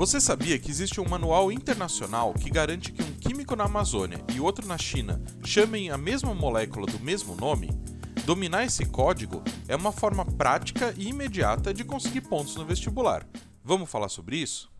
Você sabia que existe um manual internacional que garante que um químico na Amazônia e outro na China chamem a mesma molécula do mesmo nome? Dominar esse código é uma forma prática e imediata de conseguir pontos no vestibular. Vamos falar sobre isso?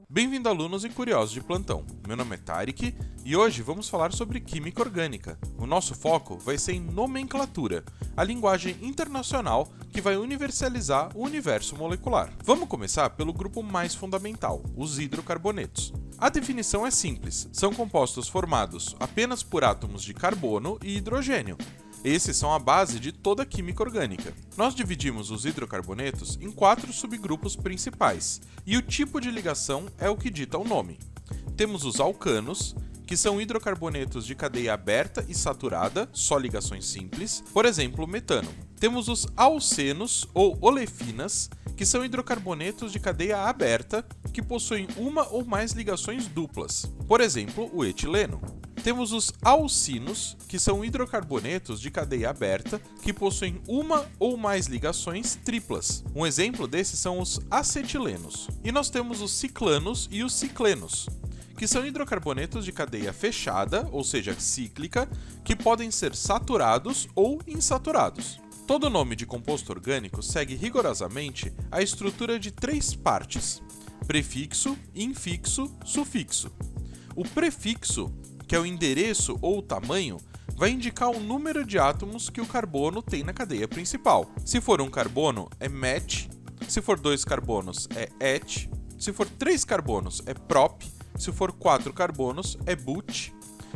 Bem-vindo, alunos e curiosos de plantão. Meu nome é Tarek e hoje vamos falar sobre química orgânica. O nosso foco vai ser em nomenclatura, a linguagem internacional que vai universalizar o universo molecular. Vamos começar pelo grupo mais fundamental, os hidrocarbonetos. A definição é simples, são compostos formados apenas por átomos de carbono e hidrogênio. Esses são a base de toda a química orgânica. Nós dividimos os hidrocarbonetos em 4 subgrupos principais, e o tipo de ligação é o que dita o nome. Temos os alcanos, que são hidrocarbonetos de cadeia aberta e saturada, só ligações simples, por exemplo, o metano. Temos os alcenos ou olefinas, que são hidrocarbonetos de cadeia aberta, que possuem uma ou mais ligações duplas, por exemplo, o etileno. Temos os alcinos, que são hidrocarbonetos de cadeia aberta, que possuem uma ou mais ligações triplas. Um exemplo desses são os acetilenos. E nós temos os ciclanos e os ciclenos, que são hidrocarbonetos de cadeia fechada, ou seja, cíclica, que podem ser saturados ou insaturados. Todo nome de composto orgânico segue rigorosamente a estrutura de 3 partes: prefixo, infixo, sufixo. O prefixo, que é o endereço ou o tamanho, vai indicar o número de átomos que o carbono tem na cadeia principal. Se for um carbono, é met; se for 2 carbonos, é et; se for 3 carbonos, é prop; se for 4 carbonos, é but.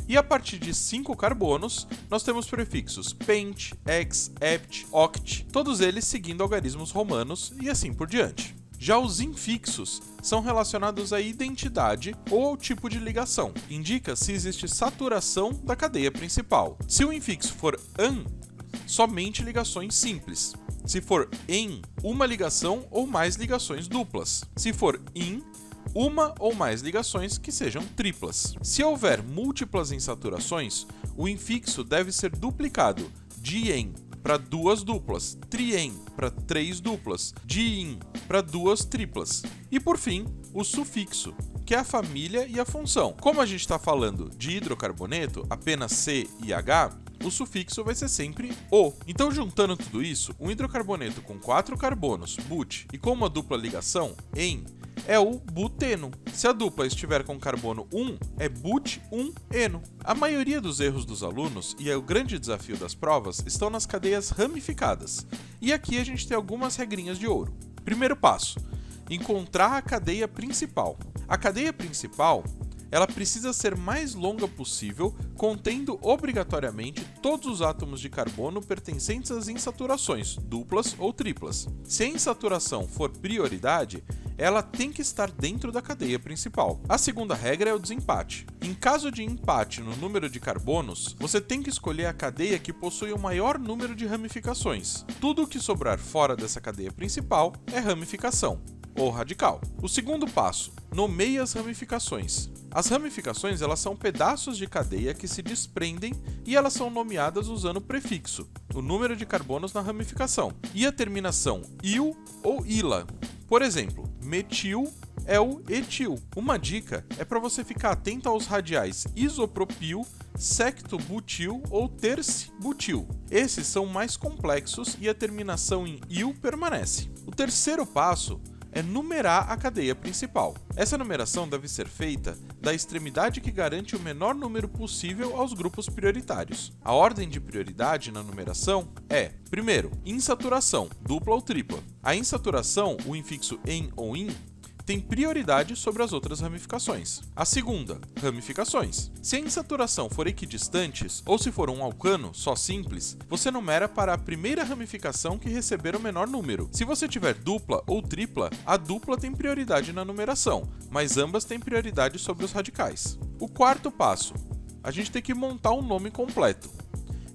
E a partir de 5 carbonos, nós temos prefixos pent, ex, hept, oct, todos eles seguindo algarismos romanos e assim por diante. Já os infixos são relacionados à identidade ou ao tipo de ligação. Indica se existe saturação da cadeia principal. Se o infixo for an, somente ligações simples. Se for en, uma ligação ou mais ligações duplas. Se for in, uma ou mais ligações que sejam triplas. Se houver múltiplas insaturações, o infixo deve ser duplicado: dien para 2 duplas, trien para 3 duplas, diin para 2 triplas. E por fim, o sufixo, que é a família e a função. Como a gente está falando de hidrocarboneto, apenas C e H, o sufixo vai ser sempre O. Então, juntando tudo isso, um hidrocarboneto com 4 carbonos, but, e com uma dupla ligação, en, é o buteno. Se a dupla estiver com carbono 1, é but-1-eno. A maioria dos erros dos alunos, e é o grande desafio das provas, estão nas cadeias ramificadas. E aqui a gente tem algumas regrinhas de ouro. Primeiro passo: encontrar a cadeia principal. A cadeia principal, ela precisa ser mais longa possível, contendo obrigatoriamente todos os átomos de carbono pertencentes às insaturações, duplas ou triplas. Se a insaturação for prioridade, ela tem que estar dentro da cadeia principal. A segunda regra é o desempate. Em caso de empate no número de carbonos, você tem que escolher a cadeia que possui o maior número de ramificações. Tudo o que sobrar fora dessa cadeia principal é ramificação, ou radical. O segundo passo: nomeie as ramificações. As ramificações, elas são pedaços de cadeia que se desprendem e elas são nomeadas usando o prefixo, o número de carbonos na ramificação, e a terminação il ou ila. Por exemplo, metil é o etil. Uma dica é para você ficar atento aos radiais isopropil, sectobutil ou tercibutil. Esses são mais complexos e a terminação em il permanece. O terceiro passo é numerar a cadeia principal. Essa numeração deve ser feita da extremidade que garante o menor número possível aos grupos prioritários. A ordem de prioridade na numeração é: primeiro, insaturação, dupla ou tripla. A insaturação, o infixo en ou in, tem prioridade sobre as outras ramificações. A segunda, ramificações. Se a insaturação for equidistantes, ou se for um alcano só simples, você numera para a primeira ramificação que receber o menor número. Se você tiver dupla ou tripla, a dupla tem prioridade na numeração, mas ambas têm prioridade sobre os radicais. O quarto passo: a gente tem que montar um nome completo.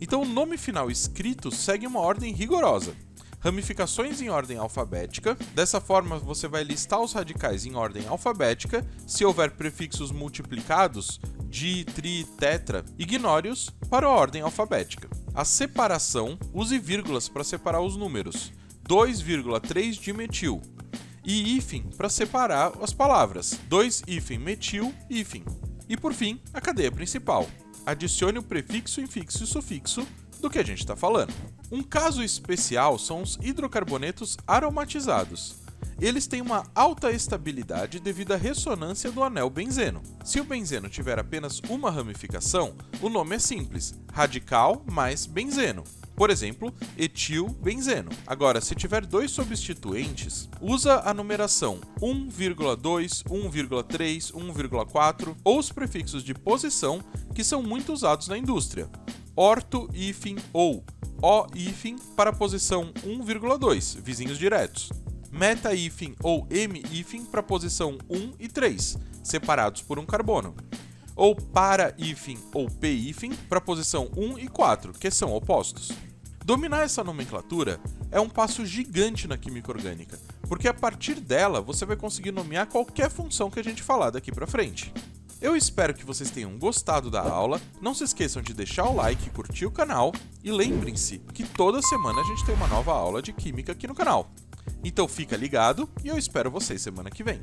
Então o nome final escrito segue uma ordem rigorosa. ramificações em ordem alfabética. Dessa forma, você vai listar os radicais em ordem alfabética. Se houver prefixos multiplicados, di, tri, tetra, ignore-os para a ordem alfabética. A separação, use vírgulas para separar os números, 2,3-dimetil, e hífen para separar as palavras, 2-metil, hífen. E por fim, a cadeia principal. Adicione o prefixo, infixo e sufixo do que a gente está falando. Um caso especial são os hidrocarbonetos aromatizados. Eles têm uma alta estabilidade devido à ressonância do anel benzeno. Se o benzeno tiver apenas uma ramificação, o nome é simples, radical mais benzeno. Por exemplo, etilbenzeno. Agora, se tiver dois substituintes, usa a numeração 1,2, 1,3, 1,4 ou os prefixos de posição que são muito usados na indústria. Orto-hífen ou O-hífen para a posição 1,2, vizinhos diretos. Meta-hífen ou M-hífen para a posição 1 e 3, separados por um carbono. Ou para-hífen ou P-hífen para a posição 1 e 4, que são opostos. Dominar essa nomenclatura é um passo gigante na química orgânica, porque a partir dela você vai conseguir nomear qualquer função que a gente falar daqui para frente. Eu espero que vocês tenham gostado da aula, não se esqueçam de deixar o like e curtir o canal, e lembrem-se que toda semana a gente tem uma nova aula de química aqui no canal. Então fica ligado e eu espero vocês semana que vem.